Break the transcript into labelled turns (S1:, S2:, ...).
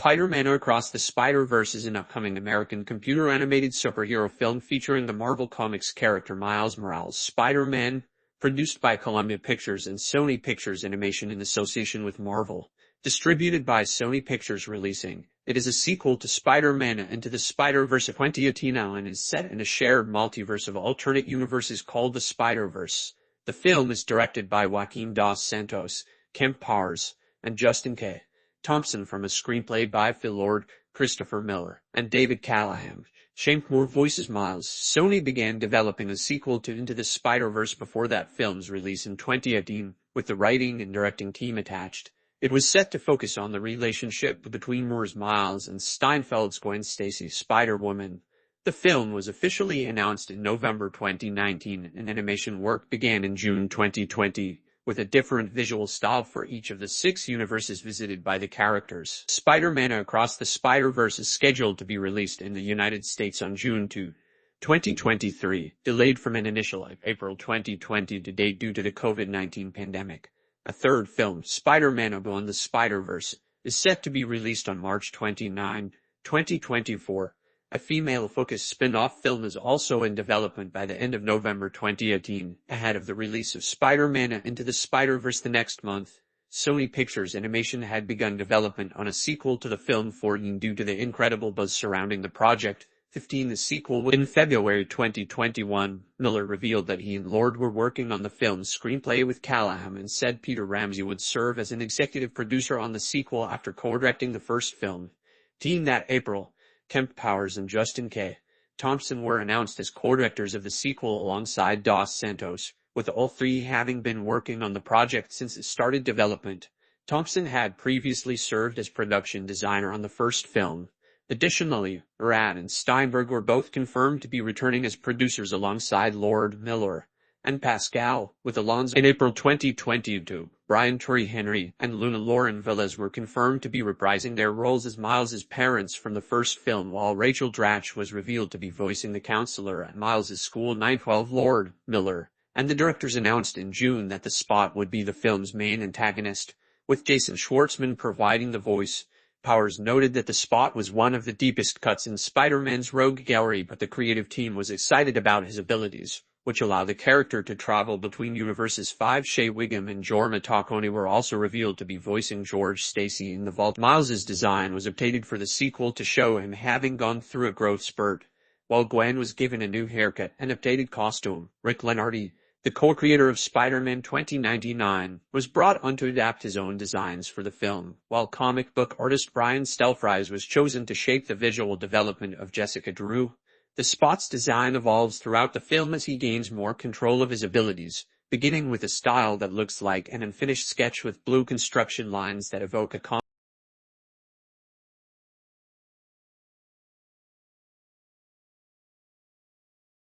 S1: Spider-Man Across the Spider-Verse is an upcoming American computer-animated superhero film featuring the Marvel Comics character Miles Morales' Spider-Man, produced by Columbia Pictures and Sony Pictures Animation in association with Marvel. Distributed by Sony Pictures Releasing. It is a sequel to Spider-Man Into the Spider-Verse 2018 and is set in a shared multiverse of alternate universes called the Spider-Verse. The film is directed by Joaquin dos Santos, Kemp Powers, and Justin K. Thompson from a screenplay by Phil Lord, Christopher Miller, and David Callahan. Shane Moore voices Miles. Sony began developing a sequel to Into the Spider-Verse before that film's release in 2018, with the writing and directing team attached. It was set to focus on the relationship between Moore's Miles and Steinfeld's Gwen Stacy's Spider-Woman. The film was officially announced in November 2019 and animation work began in June 2020, with a different visual style for each of the 6 universes visited by the characters. Spider-Man Across the Spider-Verse is scheduled to be released in the United States on June 2, 2023, delayed from an initial April 2020 date due to the COVID-19 pandemic. A third film, Spider-Man Beyond the Spider-Verse, is set to be released on March 29, 2024. A female-focused spin-off film is also in development by the end of November 2018, ahead of the release of Spider-Man Into the Spider-Verse the next month. Sony Pictures Animation had begun development on a sequel to the film 14 due to the incredible buzz surrounding the project. 15 The sequel in February 2021, Miller revealed that he and Lord were working on the film's screenplay with Callahan and said Peter Ramsey would serve as an executive producer on the sequel after co-directing the first film. That April, Kemp Powers and Justin K. Thompson were announced as co-directors of the sequel alongside Dos Santos, with all 3 having been working on the project since it started development. Thompson had previously served as production designer on the first film. Additionally, Rad and Steinberg were both confirmed to be returning as producers alongside Lord, Miller, and Pascal, with Alonso. In April 2022, Brian Tyree Henry and Luna Lauren Velez were confirmed to be reprising their roles as Miles' parents from the first film, while Rachel Dratch was revealed to be voicing the counselor at Miles' school 912. Lord, Miller, and the directors announced in June that the spot would be the film's main antagonist, with Jason Schwartzman providing the voice. Powers noted that the spot was one of the deepest cuts in Spider-Man's rogue gallery, but the creative team was excited about his abilities, which allow the character to travel between universes. 5 Shea Wiggum and Jorma Taccone were also revealed to be voicing George Stacy in the vault. Miles' design was updated for the sequel to show him having gone through a growth spurt, while Gwen was given a new haircut and updated costume. Rick Lenardi, the co-creator of Spider-Man 2099, was brought on to adapt his own designs for the film, while comic book artist Brian Stelfreis was chosen to shape the visual development of Jessica Drew. The Spot's design evolves throughout the film as he gains more control of his abilities, beginning with a style that looks like an unfinished sketch with blue construction lines that evoke a